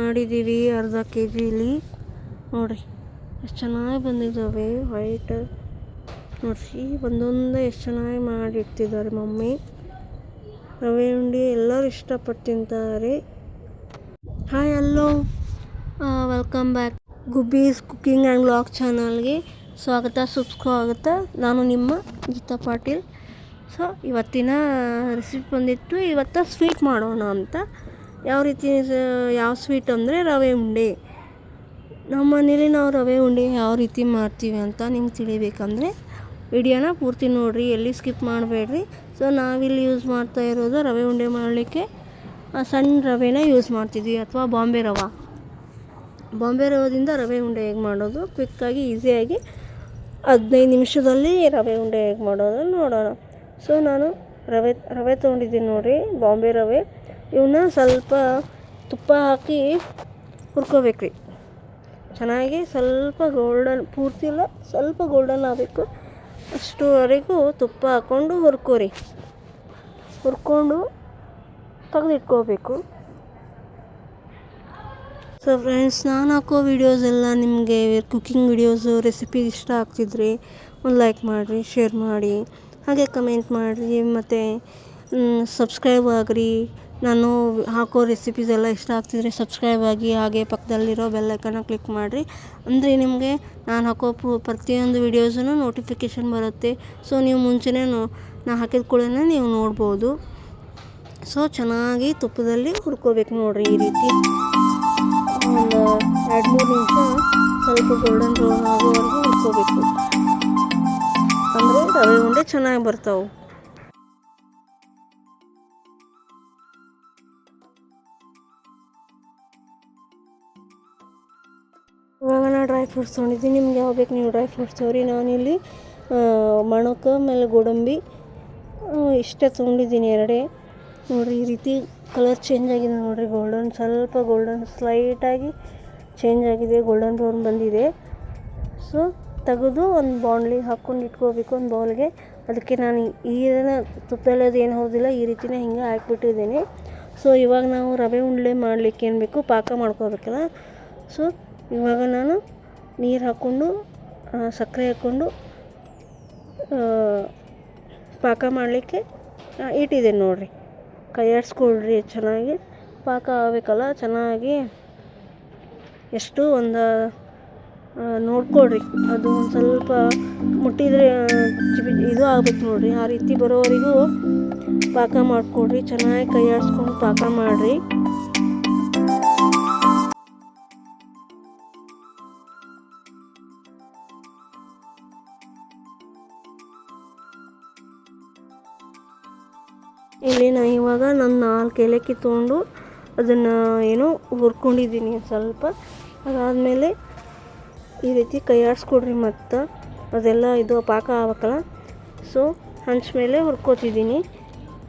ಮಾಡಿದ್ದೀವಿ ಅರ್ಧ ಕೆ ಜಿಲಿ. ನೋಡಿರಿ ಎಷ್ಟು ಚೆನ್ನಾಗಿ ಬಂದಿದ್ದಾವೆ ವೈಟ್. ನೋಡಿರಿ ಒಂದೊಂದೇ ಎಷ್ಟು ಚೆನ್ನಾಗಿ ಮಾಡಿಡ್ತಿದ್ದಾರೆ ಮಮ್ಮಿ. ರವೆ ಉಂಡೆ ಎಲ್ಲರೂ ಇಷ್ಟಪಟ್ಟು ತಿಂತಾರೆ. Hi hello, welcome back Gubbi's cooking and vlog ಚಾನಲ್ಗೆ ಸ್ವಾಗತ ಸುಸ್ವಾಗತ. ನಾನು ನಿಮ್ಮ ಗೀತಾ ಪಾಟೀಲ್. ಸೊ ಇವತ್ತಿನ ರೆಸಿಪಿ ಬಂದಿತ್ತು, ಇವತ್ತು ಸ್ವೀಟ್ ಮಾಡೋಣ ಅಂತ. ಯಾವ ಸ್ವೀಟ್ ಅಂದರೆ ರವೆ ಉಂಡೆ. ನಮ್ಮ ಮನೇಲಿ ನಾವು ರವೆ ಉಂಡೆ ಯಾವ ರೀತಿ ಮಾಡ್ತೀವಿ ಅಂತ ನಿಮ್ಗೆ ತಿಳಿಬೇಕಂದ್ರೆ ವಿಡಿಯೋನ ಪೂರ್ತಿ ನೋಡಿರಿ, ಎಲ್ಲಿ ಸ್ಕಿಪ್ ಮಾಡಬೇಡ್ರಿ. ಸೊ ನಾವಿಲ್ಲಿ ಯೂಸ್ ಮಾಡ್ತಾ ಇರೋದು ರವೆ ಉಂಡೆ ಮಾಡಲಿಕ್ಕೆ ಸಣ್ಣ ರವೆನ ಯೂಸ್ ಮಾಡ್ತಿದ್ವಿ, ಅಥವಾ ಬಾಂಬೆ ರವದಿಂದ ರವೆ ಉಂಡೆ ಹೇಗೆ ಮಾಡೋದು ಕ್ವಿಕ್ಕಾಗಿ ಈಸಿಯಾಗಿ 15 ನಿಮಿಷದಲ್ಲಿ ರವೆ ಉಂಡೆ ಹೇಗೆ ಮಾಡೋದು ನೋಡೋಣ. ಸೊ ನಾನು ರವೆ ತೊಗೊಂಡಿದ್ದೀನಿ ನೋಡಿರಿ, ಬಾಂಬೆ ರವೆ. ಇವನ್ನ ಸ್ವಲ್ಪ ತುಪ್ಪ ಹಾಕಿ ಹುರ್ಕೋಬೇಕ್ರಿ ಚೆನ್ನಾಗಿ. ಸ್ವಲ್ಪ ಗೋಲ್ಡನ್, ಪೂರ್ತಿ ಇಲ್ಲ, ಸ್ವಲ್ಪ ಗೋಲ್ಡನ್ ಆಗಬೇಕು, ಅಷ್ಟುವರೆಗೂ ತುಪ್ಪ ಹಾಕ್ಕೊಂಡು ಹುರ್ಕೊಂಡು ತೆಗೆದಿಟ್ಕೋಬೇಕು. ಸೊ ಫ್ರೆಂಡ್ಸ್, ನಾನು ಹಾಕೋ ವೀಡಿಯೋಸ್ ಎಲ್ಲ ನಿಮಗೆ ಕುಕ್ಕಿಂಗ್ ವೀಡಿಯೋಸು ರೆಸಿಪಿ ಇಷ್ಟ ಆಗ್ತಿದ್ರೆ ಒಂದು ಲೈಕ್ ಮಾಡಿರಿ, ಶೇರ್ ಮಾಡಿ, ಹಾಗೆ ಕಮೆಂಟ್ ಮಾಡಿರಿ, ಮತ್ತು ಸಬ್ಸ್ಕ್ರೈಬ್ ಆಗಿರಿ. ನಾನು ಹಾಕೋ ರೆಸಿಪೀಸ್ ಎಲ್ಲ ಇಷ್ಟ ಆಗ್ತಿದ್ರೆ ಸಬ್ಸ್ಕ್ರೈಬ್ ಆಗಿ, ಹಾಗೆ ಪಕ್ಕದಲ್ಲಿರೋ ಬೆಲ್ ಐಕಾನ ಕ್ಲಿಕ್ ಮಾಡಿರಿ. ಅಂದರೆ ನಿಮಗೆ ನಾನು ಹಾಕೋ ಪ್ರತಿಯೊಂದು ವೀಡಿಯೋಸೂ ನೋಟಿಫಿಕೇಷನ್ ಬರುತ್ತೆ. ಸೊ ನೀವು ಮುಂಚೆನೇ ನಾನು ಹಾಕಿದ ಕೂಡಲೇ ನೀವು ನೋಡ್ಬೋದು. ಸೊ ಚೆನ್ನಾಗಿ ತುಪ್ಪದಲ್ಲಿ ಹುರ್ಕೋಬೇಕು ನೋಡಿರಿ, ಈ ರೀತಿ ಒಂದು 2-3 ನಿಮಿಷ ಸ್ವಲ್ಪ ಗೋಲ್ಡನ್ ಬ್ರೌನ್ ಆಗೋವರೆಗೂ ಹುರ್ಕೋಬೇಕು. ಅಂದರೆ ರವೆ ಉಂಡೆ ಚೆನ್ನಾಗಿ ಬರ್ತಾವೆ. ಇವಾಗ ನಾನು ಡ್ರೈ ಫ್ರೂಟ್ಸ್ ತೊಗೊಂಡಿದ್ದೀನಿ. ನಿಮ್ಗೆ ಯಾವ ಬೇಕು ನೀವು ಡ್ರೈ ಫ್ರೂಟ್ಸ್ ತಗೋರಿ. ನಾನಿಲ್ಲಿ ಮಣಕ ಆಮೇಲೆ ಗೋಡಂಬಿ ಇಷ್ಟೇ ತೊಗೊಂಡಿದ್ದೀನಿ, 2 ನೋಡಿರಿ. ಈ ರೀತಿ ಕಲರ್ ಚೇಂಜ್ ಆಗಿದೆ ನೋಡಿರಿ, ಸ್ವಲ್ಪ ಗೋಲ್ಡನ್ ಸ್ಲೈಟಾಗಿ ಚೇಂಜ್ ಆಗಿದೆ, ಗೋಲ್ಡನ್ ಬ್ರೌನ್ ಬಂದಿದೆ. ಸೊ ತೆಗೆದು ಒಂದು ಬಾಣಲಿಗೆ ಹಾಕ್ಕೊಂಡು ಇಟ್ಕೋಬೇಕು, ಒಂದು ಬೌಲ್ಗೆ. ಅದಕ್ಕೆ ನಾನು ಈರನ್ನ ತುಪ್ಪದಲ್ಲಿ ಅದು ಏನು ಹೋದಿಲ್ಲ, ಈ ರೀತಿನೇ ಹಿಂಗೆ ಹಾಕ್ಬಿಟ್ಟಿದ್ದೀನಿ. ಸೊ ಇವಾಗ ನಾವು ರವೆ ಉಂಡೆ ಮಾಡಲಿಕ್ಕೆ ಏನು ಬೇಕು, ಪಾಕ ಮಾಡ್ಕೋಬೇಕಲ್ಲ. ಸೊ ಇವಾಗ ನಾನು ನೀರು ಹಾಕ್ಕೊಂಡು ಸಕ್ಕರೆ ಹಾಕ್ಕೊಂಡು ಪಾಕ ಮಾಡಲಿಕ್ಕೆ ಇಟ್ಟಿದ್ದೀನಿ ನೋಡಿರಿ. ಕೈ ಆಡಿಸ್ಕೊಳ್ರಿ, ಚೆನ್ನಾಗಿ ಪಾಕ ಆಗಬೇಕಲ್ಲ ಚೆನ್ನಾಗಿ. ಎಷ್ಟು ಒಂದು ನೋಡ್ಕೊಳ್ರಿ, ಅದು ಒಂದು ಸ್ವಲ್ಪ ಮುಟ್ಟಿದರೆ ಇದು ಆಗ್ಬೇಕು ನೋಡಿರಿ. ಆ ರೀತಿ ಬರೋವರೆಗೂ ಪಾಕ ಮಾಡಿಕೊಡ್ರಿ, ಚೆನ್ನಾಗಿ ಕೈ ಆಡಿಸ್ಕೊಂಡು ಪಾಕ ಮಾಡಿರಿ. ಇಲ್ಲಿ ಇವಾಗ ನಾನು 4 ಏಲಕ್ಕಿ ತೊಗೊಂಡು ಅದನ್ನು ಹುರ್ಕೊಂಡಿದ್ದೀನಿ ಸ್ವಲ್ಪ. ಅದಾದಮೇಲೆ ಈ ರೀತಿ ಕೈ ಆಡಿಸ್ಕೊಡ್ರಿ, ಮತ್ತು ಅದೆಲ್ಲ ಇದು ಪಾಕ ಆಗ್ಬೇಕಲ್ಲ. ಸೊ ಹಂಚ ಮೇಲೆ ಹುರ್ಕೋತಿದ್ದೀನಿ.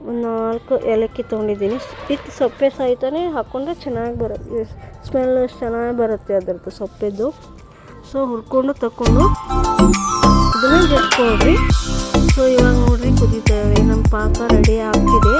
ಒಂದು 4 ಏಲಕ್ಕಿ ತೊಗೊಂಡಿದ್ದೀನಿ. ಹಿಟ್ಟು ಸಪ್ಪೆ ಸಹಿತನೇ ಹಾಕ್ಕೊಂಡ್ರೆ ಚೆನ್ನಾಗಿ ಬರುತ್ತೆ, ಸ್ಮೆಲ್ ಚೆನ್ನಾಗಿ ಬರುತ್ತೆ ಅದರದ್ದು ಸಪ್ಪೆದ್ದು. ಸೊ ಹುರ್ಕೊಂಡು ತಗೊಂಡು ಅದನ್ನು ಜಜ್ಕೊಳ್ರಿ. ಸೊ ಇವಾಗ ನೋಡಿರಿ ಕುದೀತವೆ, ನಮ್ಮ ಪಾಕ ರೆಡಿ ಆಗ್ತಿದೆ.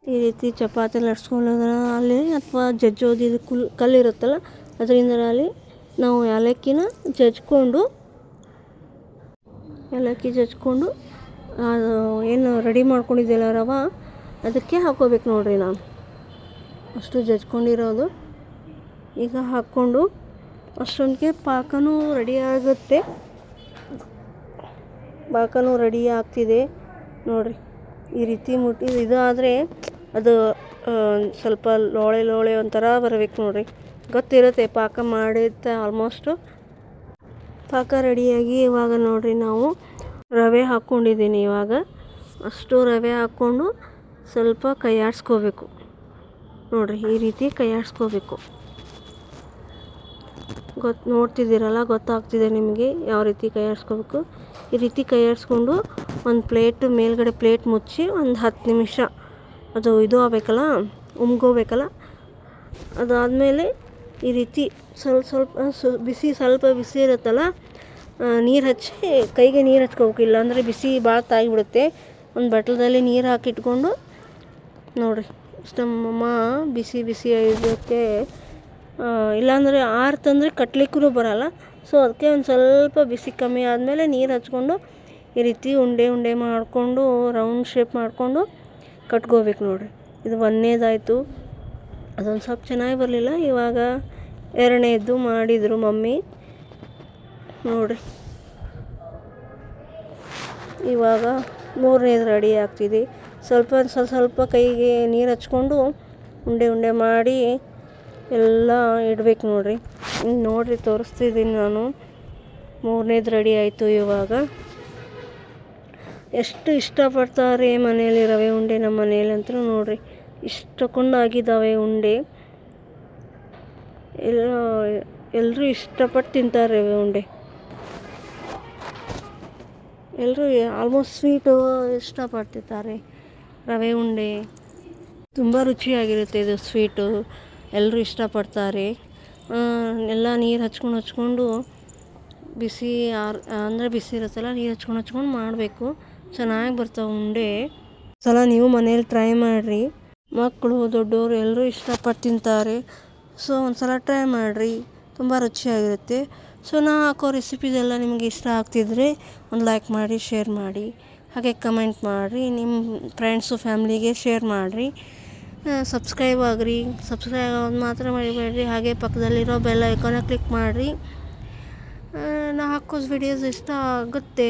ಈ ರೀತಿ ಚಪಾತಿ ಲಟ್ಸ್ಕೊಳ್ಳೋದ್ರ ಅಲ್ಲಿ, ಅಥವಾ ಜಜ್ಜೋದು ಕಲ್ಲಿರುತ್ತಲ್ಲ ಅದರಿಂದ ಅಲ್ಲಿ ನಾವು ಏಲಕ್ಕಿ ಜಜ್ಕೊಂಡು ಅದು ಏನು ರೆಡಿ ಮಾಡ್ಕೊಂಡಿದ್ದೆಲ್ಲ ರವೆ ಅದಕ್ಕೆ ಹಾಕ್ಕೋಬೇಕು ನೋಡಿರಿ. ನಾನು ಅಷ್ಟು ಜಜ್ಕೊಂಡಿರೋದು ಈಗ ಹಾಕ್ಕೊಂಡು ಅಷ್ಟೊಂದಿಗೆ ಪಾಕನೂ ರೆಡಿ ಆಗುತ್ತೆ. ಪಾಕನೂ ರೆಡಿ ಆಗ್ತಿದೆ ನೋಡಿರಿ. ಈ ರೀತಿ ಇದಾದರೆ ಅದು ಸ್ವಲ್ಪ ಲೋಳೆ ಒಂಥರ ಬರಬೇಕು ನೋಡಿರಿ. ಗೊತ್ತಿರುತ್ತೆ ಪಾಕ ಮಾಡಿರುತ್ತೆ ಆಲ್ಮೋಸ್ಟು. ಪಾಕ ರೆಡಿಯಾಗಿ ಇವಾಗ ನೋಡಿರಿ, ನಾವು ರವೆ ಹಾಕ್ಕೊಂಡಿದ್ದೀನಿ. ಇವಾಗ ಅಷ್ಟು ರವೆ ಹಾಕ್ಕೊಂಡು ಸ್ವಲ್ಪ ಕೈ ಆಡಿಸ್ಕೋಬೇಕು ನೋಡಿರಿ, ಈ ರೀತಿ ಕೈ ಆಡಿಸ್ಕೋಬೇಕು. ನೋಡ್ತಿದ್ದೀರಲ್ಲ, ಗೊತ್ತಾಗ್ತಿದೆ ನಿಮಗೆ ಯಾವ ರೀತಿ ಕೈ ಆಡಿಸ್ಕೋಬೇಕು. ಈ ರೀತಿ ಕೈ ಆಡಿಸ್ಕೊಂಡು ಒಂದು ಮೇಲ್ಗಡೆ ಪ್ಲೇಟ್ ಮುಚ್ಚಿ ಒಂದು 10 ನಿಮಿಷ ಅದು ಇದು ಆಗಬೇಕಲ್ಲ, ಉಮ್ಗೋಬೇಕಲ್ಲ. ಅದಾದಮೇಲೆ ಈ ರೀತಿ ಸ್ವಲ್ಪ ಬಿಸಿ ಇರುತ್ತಲ್ಲ, ನೀರು ಹಚ್ಚಿ ಕೈಗೆ ನೀರು ಹಚ್ಕೋಬೇಕು. ಇಲ್ಲಾಂದರೆ ಬಿಸಿ ಭಾಳ ತಾಗಿಬಿಡುತ್ತೆ. ಒಂದು ಬಟ್ಲದಲ್ಲಿ ನೀರು ಹಾಕಿಟ್ಕೊಂಡು ನೋಡಿರಿ, ನಮ್ಮಮ್ಮ ಬಿಸಿ ಇದಕ್ಕೆ ಇಲ್ಲಾಂದರೆ ಆರ್ತಂದರೆ ಕಟ್ಲಿಕ್ಕೂ ಬರಲ್ಲ. ಸೊ ಅದಕ್ಕೆ ಒಂದು ಸ್ವಲ್ಪ ಬಿಸಿ ಕಮ್ಮಿ ಆದಮೇಲೆ ನೀರು ಹಚ್ಕೊಂಡು ಈ ರೀತಿ ಉಂಡೆ ಮಾಡಿಕೊಂಡು ರೌಂಡ್ ಶೇಪ್ ಮಾಡಿಕೊಂಡು ಕಟ್ಕೋಬೇಕು ನೋಡಿರಿ. ಇದು 1ನೇದಾಯಿತು. ಅದೊಂದು ಸ್ವಲ್ಪ ಚೆನ್ನಾಗಿ ಬರಲಿಲ್ಲ. ಇವಾಗ 2ನೇದು ಮಾಡಿದರು ಮಮ್ಮಿ ನೋಡಿರಿ. ಇವಾಗ 3ನೇದು ರೆಡಿ ಆಗ್ತಿದೆ. ಸ್ವಲ್ಪ ಕೈಗೆ ನೀರು ಹಚ್ಕೊಂಡು ಉಂಡೆ ಮಾಡಿ ಎಲ್ಲ ಇಡಬೇಕು ನೋಡಿರಿ. ನೋಡಿರಿ, ತೋರಿಸ್ತಿದ್ದೀನಿ ನಾನು. 3ನೇದು ರೆಡಿ ಆಯಿತು. ಇವಾಗ ಎಷ್ಟು ಇಷ್ಟಪಡ್ತಾರೆ ಮನೇಲಿ ರವೆ ಉಂಡೆ. ನಮ್ಮ ಮನೇಲಿ ಅಂತೂ ನೋಡಿರಿ ಇಷ್ಟಕ್ಕೊಂದು ಆಗಿದ್ದಾವೆ ಉಂಡೆ. ಎಲ್ಲರೂ ಇಷ್ಟಪಟ್ಟು ತಿಂತಾರೆ ರವೆ ಉಂಡೆ. ಎಲ್ಲರೂ ಆಲ್ಮೋಸ್ಟ್ ಸ್ವೀಟು ಇಷ್ಟಪಡ್ತಿರ್ತಾರೆ. ರವೆ ಉಂಡೆ ತುಂಬ ರುಚಿಯಾಗಿರುತ್ತೆ. ಇದು ಸ್ವೀಟು ಎಲ್ಲರೂ ಇಷ್ಟಪಡ್ತಾರೆ. ಎಲ್ಲ ನೀರು ಹಚ್ಕೊಂಡು ಬಿಸಿ ಅಂದರೆ ಬಿಸಿ ಇರುತ್ತಲ್ಲ, ನೀರು ಹಚ್ಕೊಂಡು ಮಾಡಬೇಕು. ಚೆನ್ನಾಗಿ ಬರ್ತಾವೆ ಉಂಡೆ. ಸಲ ನೀವು ಮನೇಲಿ ಟ್ರೈ ಮಾಡಿರಿ. ಮಕ್ಕಳು ದೊಡ್ಡವರು ಎಲ್ಲರೂ ಇಷ್ಟಪಟ್ಟು ತಿಂತಾರೆ. ಸೊ ಒಂದ್ಸಲ ಟ್ರೈ ಮಾಡಿರಿ, ತುಂಬ ರುಚಿಯಾಗಿರುತ್ತೆ. ಸೊ ನಾ ಹಾಕೋ ರೆಸಿಪೀಸೆಲ್ಲ ನಿಮಗೆ ಇಷ್ಟ ಆಗ್ತಿದ್ರೆ ಒಂದು ಲೈಕ್ ಮಾಡಿ, ಶೇರ್ ಮಾಡಿ, ಹಾಗೆ ಕಮೆಂಟ್ ಮಾಡಿರಿ. ನಿಮ್ಮ ಫ್ರೆಂಡ್ಸು ಫ್ಯಾಮ್ಲಿಗೆ ಶೇರ್ ಮಾಡಿರಿ. ಸಬ್ಸ್ಕ್ರೈಬ್ ಆಗಿರಿ. ಸಬ್ಸ್ಕ್ರೈಬ್ ಆಗೋದು ಮಾತ್ರ ಮರಿಬೇಡ್ರಿ. ಹಾಗೆ ಪಕ್ಕದಲ್ಲಿರೋ ಬೆಲ್ ಐಕಾನ ಕ್ಲಿಕ್ ಮಾಡಿರಿ. ನಾ ಹಾಕೋ ವಿಡಿಯೋಸ್ ಇಷ್ಟ ಆಗುತ್ತೆ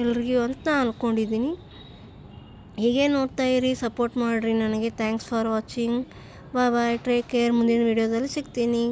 ಎಲ್ರಿಗೂ ಅಂತ ಅಂದ್ಕೊಂಡಿದ್ದೀನಿ. ಹೀಗೆ ನೋಡ್ತಾ ಇರಿ, ಸಪೋರ್ಟ್ ಮಾಡಿರಿ ನನಗೆ. Thanks for watching. Bye. Take care. ಮುಂದಿನ ವಿಡಿಯೋದಲ್ಲಿ ಸಿಗ್ತೀನಿ.